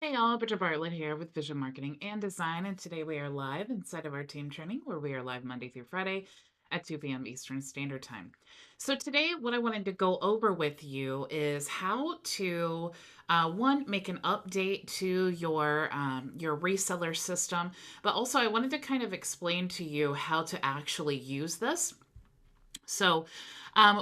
Hey y'all, Bridget Bartlett here with Vision Marketing and Design, and today we are live inside of our team training where we are live Monday through Friday at 2 p.m. Eastern Standard Time. So today what I wanted to go over with you is how to, one, make an update to your reseller system, but also I wanted to kind of explain to you how to actually use this. So,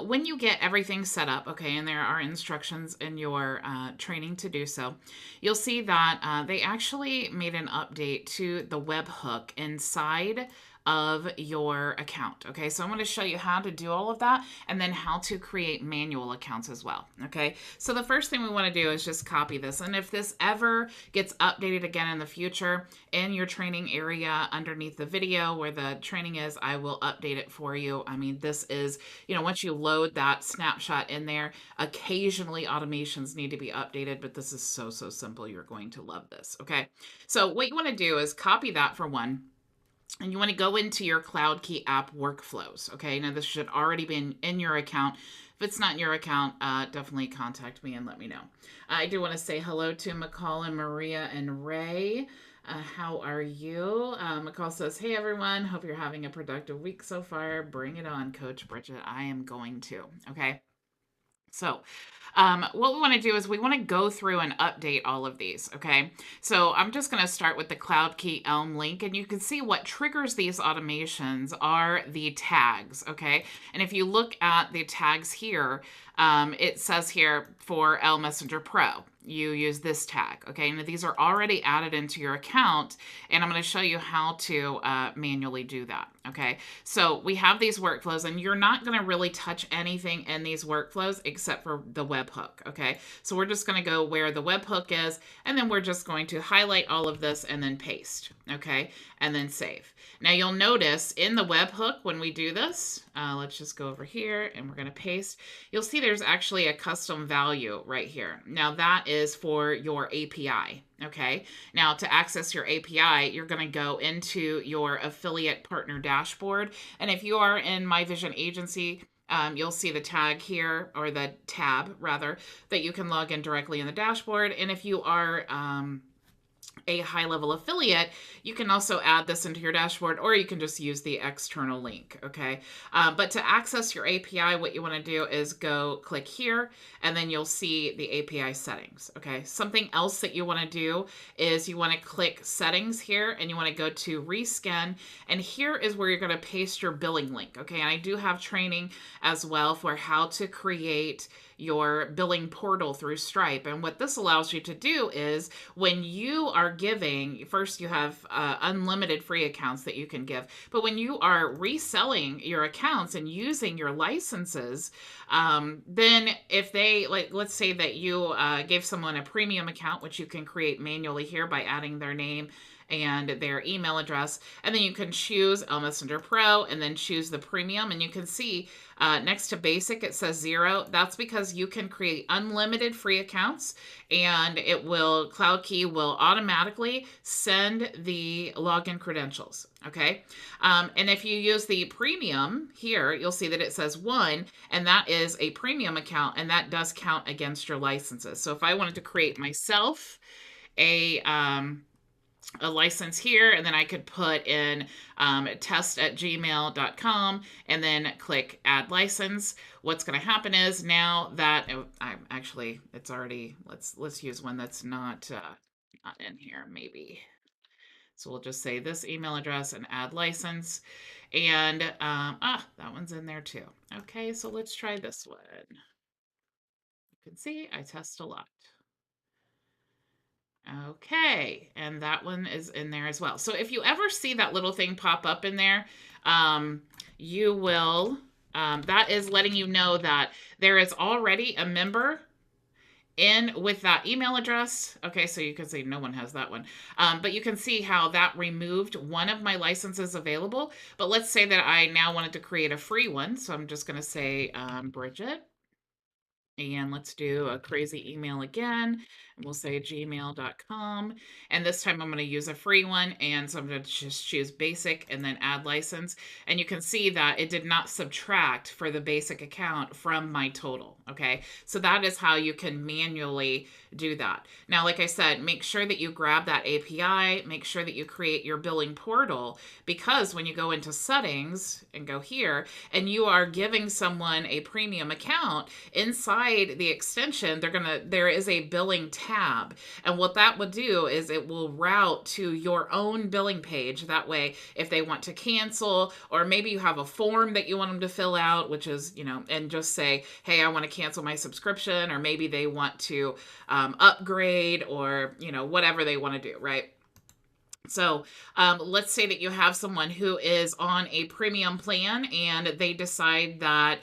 when you get everything set up, okay, and there are instructions in your training to do so, you'll see that they actually made an update to the webhook inside of your account. Okay, so I'm going to show you how to do all of that and then how to create manual accounts as well. Okay, so the first thing we want to do is just copy this. And if this ever gets updated again in the future in your training area underneath the video where the training is, I will update it for you. I mean, this is, once you load that snapshot in there, occasionally automations need to be updated, but this is so simple. You're going to love this. Okay, so what you want to do is copy that for one, and you want to go into your Cloudkii app workflows. Okay, now this should already be in your account. If it's not in your account, definitely contact me and let me know. I do want to say hello to McCall and Maria and Ray. How are you? McCall says, hey everyone, hope you're having a productive week so far. Bring it on, Coach Bridget. I am going to. Okay. So, what we want to do is we want to go through and update all of these, okay? So I'm just going to start with the Cloudkii Elm link, and you can see what triggers these automations are the tags, okay? And if you look at the tags here, it says here for L Messenger Pro, you use this tag, okay? And these are already added into your account, and I'm going to show you how to manually do that, okay? So we have these workflows, and you're not going to really touch anything in these workflows except for the webhook, okay? So we're just going to go where the webhook is, and then we're just going to highlight all of this and then paste, okay? And then save. Now you'll notice in the webhook when we do this, let's just go over here and we're going to paste. You'll see there's actually a custom value right here. Now that is for your API. Okay. Now to access your API, you're going to go into your affiliate partner dashboard. And if you are in My Vision Agency, you'll see the tag here, or the tab rather, that you can log in directly in the dashboard. And if you are a high-level affiliate, you can also add this into your dashboard, or you can just use the external link, okay? But to access your API, what you want to do is go click here, and then you'll see the API settings, okay? Something else that you want to do is you want to click settings here, and you want to go to reskin, and here is where you're going to paste your billing link, okay? And I do have training as well for how to create your billing portal through Stripe. And what this allows you to do is when you are giving, first you have unlimited free accounts that you can give, but when you are reselling your accounts and using your licenses, then if they, like, let's say that you gave someone a premium account, which you can create manually here by adding their name and their email address, and then you can choose L Messenger Pro and then choose the premium, and you can see next to basic it says 0. That's because you can create unlimited free accounts, and Cloudkii will automatically send the login credentials. Okay, and if you use the premium here, you'll see that it says 1, and that is a premium account, and that does count against your licenses. So if I wanted to create myself a license here, and then I could put in test@gmail.com and then click add license. What's going to happen is now that I'm actually, it's already, let's use one that's not in here maybe. So we'll just say this email address and add license, and that one's in there too. Okay, so let's try this one. You can see I test a lot. Okay, and that one is in there as well. So if you ever see that little thing pop up in there, you will, that is letting you know that there is already a member in with that email address. Okay, so you can say no one has that one. But you can see how that removed one of my licenses available. But let's say that I now wanted to create a free one. So I'm just going to say Bridget. And let's do a crazy email again. And we'll say gmail.com. And this time I'm going to use a free one. And so I'm going to just choose basic and then add license. And you can see that it did not subtract for the basic account from my total. Okay. So that is how you can manually do that. Now, like I said, make sure that you grab that API, make sure that you create your billing portal, because when you go into settings and go here and you are giving someone a premium account, inside the extension, there is a billing tab. And what that would do is it will route to your own billing page. That way, if they want to cancel, or maybe you have a form that you want them to fill out, which is, and just say, hey, I want to cancel my subscription, or maybe they want to upgrade, or, whatever they want to do, right? So let's say that you have someone who is on a premium plan and they decide that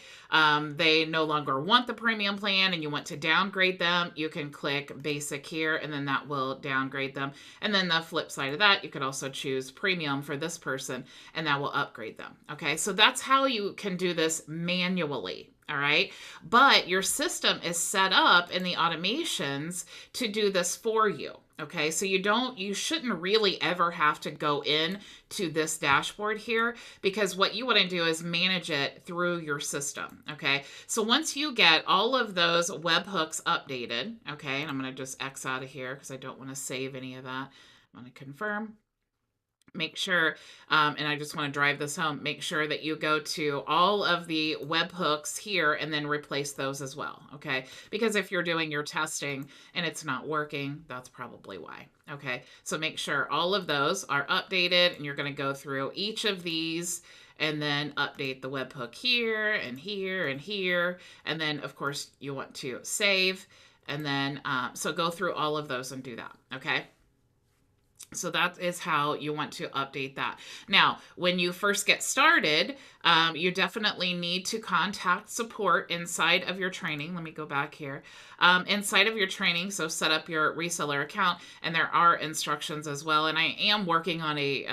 they no longer want the premium plan and you want to downgrade them. You can click basic here and then that will downgrade them. And then the flip side of that, you could also choose premium for this person and that will upgrade them. Okay, so that's how you can do this manually. All right. But your system is set up in the automations to do this for you. Okay. So you shouldn't really ever have to go in to this dashboard here, because what you want to do is manage it through your system. Okay. So once you get all of those webhooks updated, okay, and I'm going to just X out of here because I don't want to save any of that. I'm going to confirm. Make sure, and I just want to drive this home, make sure that you go to all of the webhooks here and then replace those as well, okay? Because if you're doing your testing and it's not working, that's probably why, okay? So make sure all of those are updated, and you're going to go through each of these and then update the webhook here and here and here. And then, of course, you want to save. And then, so go through all of those and do that, okay? So that is how you want to update that. Now, when you first get started, you definitely need to contact support inside of your training. Let me go back here. Inside of your training, so set up your reseller account, and there are instructions as well. And I am working on a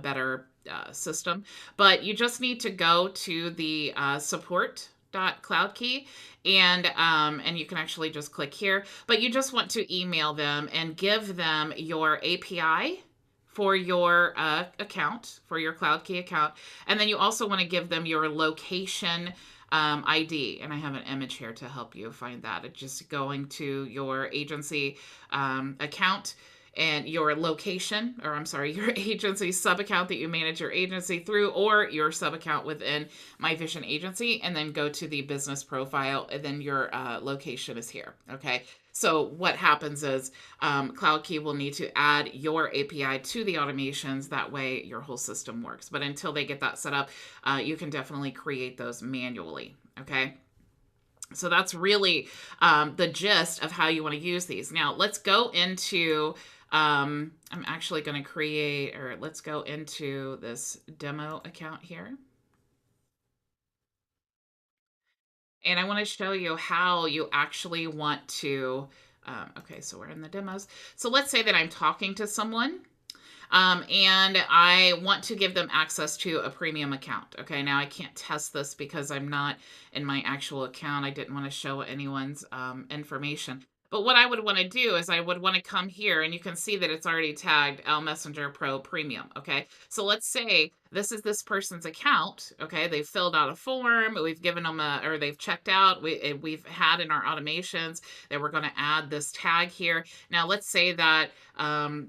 better system, but you just need to go to the support.cloudkii, and you can actually just click here, but you just want to email them and give them your API for your account, for your Cloudkii account, and then you also want to give them your location ID, and I have an image here to help you find that. It's just going to your agency account and your location, or I'm sorry, your agency sub account that you manage your agency through, or your sub account within My Vision Agency, and then go to the business profile, and then your location is here. Okay. So what happens is Cloudkii will need to add your API to the automations. That way your whole system works. But until they get that set up, you can definitely create those manually. Okay. So that's really the gist of how you want to use these. Now let's go into I'm actually going to create, or let's go into this demo account here. And I want to show you how you actually want to, okay, so we're in the demos. So let's say that I'm talking to someone and I want to give them access to a premium account. Okay, now I can't test this because I'm not in my actual account. I didn't want to show anyone's information. But what I would want to do is I would want to come here, and you can see that it's already tagged L Messenger Pro Premium. Okay, so let's say this is this person's account. Okay, they've filled out a form. We've given them or they've checked out. We've had in our automations that we're going to add this tag here. Now let's say that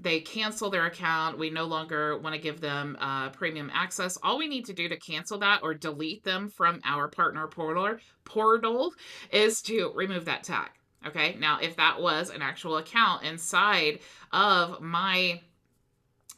they cancel their account. We no longer want to give them premium access. All we need to do to cancel that or delete them from our partner portal is to remove that tag. Okay, now if that was an actual account inside of my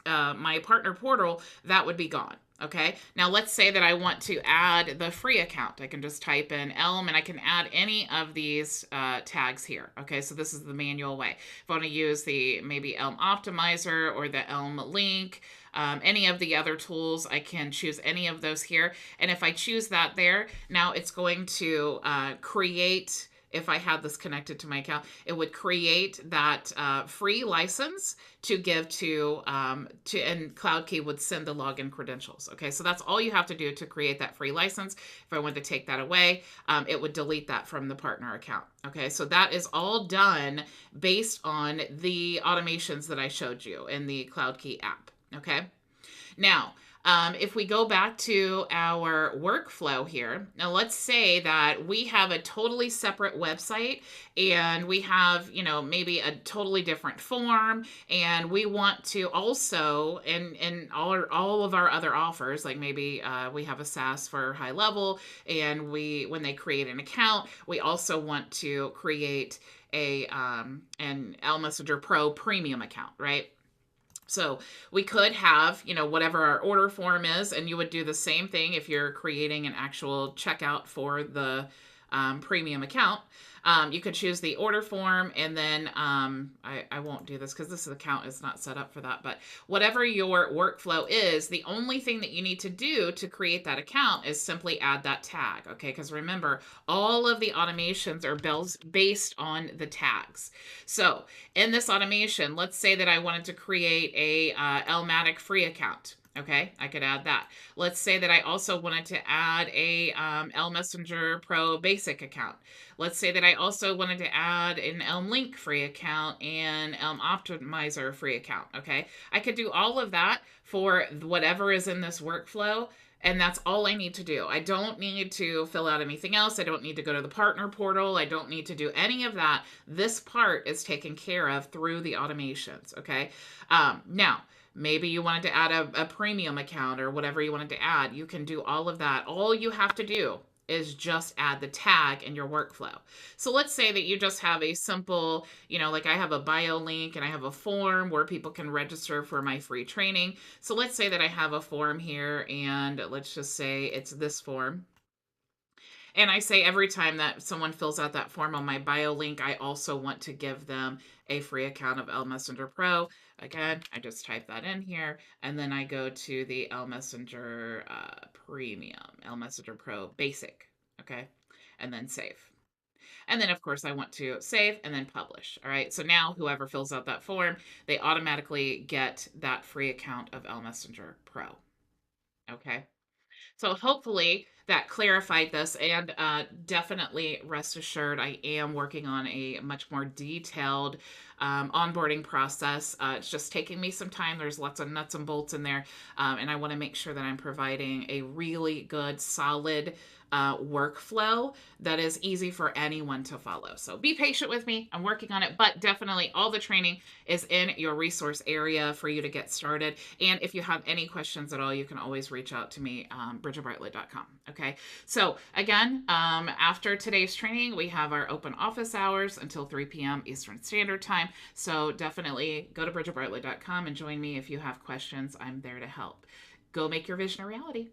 my partner portal, that would be gone. Okay, now let's say that I want to add the free account. I can just type in Elm and I can add any of these tags here. Okay, so this is the manual way. If I want to use the maybe Elm Optimizer or the Elm Link, any of the other tools, I can choose any of those here. And if I choose that there, now it's going to create if I had this connected to my account, it would create that free license to give and Cloudkii would send the login credentials. Okay, so that's all you have to do to create that free license. If I wanted to take that away, it would delete that from the partner account. Okay, so that is all done based on the automations that I showed you in the Cloudkii app. Okay. Now, if we go back to our workflow here, now let's say that we have a totally separate website and we have, maybe a totally different form, and we want to also, in all of our other offers, like maybe we have a SaaS for high level, and when they create an account, we also want to create an L Messenger Pro premium account, right? So we could have, whatever our order form is, and you would do the same thing if you're creating an actual checkout for the premium account. You could choose the order form, and then I won't do this because this account is not set up for that. But whatever your workflow is, the only thing that you need to do to create that account is simply add that tag. Okay, because remember, all of the automations are based on the tags. So in this automation, let's say that I wanted to create a Elmatic free account. Okay, I could add that. Let's say that I also wanted to add a L Messenger Pro basic account. Let's say that I also wanted to add an Elm Link free account and Elm Optimizer free account. Okay, I could do all of that for whatever is in this workflow. And that's all I need to do. I don't need to fill out anything else. I don't need to go to the partner portal. I don't need to do any of that. This part is taken care of through the automations. Okay. Now, maybe you wanted to add a premium account or whatever you wanted to add. You can do all of that. All you have to do is just add the tag in your workflow. So let's say that you just have a simple, like I have a bio link and I have a form where people can register for my free training. So let's say that I have a form here, and let's just say it's this form. And I say every time that someone fills out that form on my bio link, I also want to give them a free account of L Messenger Pro. Again, I just type that in here, and then I go to the L Messenger Premium, L Messenger Pro Basic, okay? And then save. And then, of course, I want to save and then publish. All right. So now whoever fills out that form, they automatically get that free account of L Messenger Pro. Okay. So hopefully that clarified this, and definitely rest assured I am working on a much more detailed onboarding process. It's just taking me some time. There's lots of nuts and bolts in there, and I want to make sure that I'm providing a really good, solid workflow that is easy for anyone to follow. So be patient with me. I'm working on it, but definitely all the training is in your resource area for you to get started. And if you have any questions at all, you can always reach out to me, bridgetbartlett.com. Okay. So again, after today's training, we have our open office hours until 3 p.m. Eastern Standard Time. So definitely go to bridgetbartlett.com and join me if you have questions. I'm there to help. Go make your vision a reality.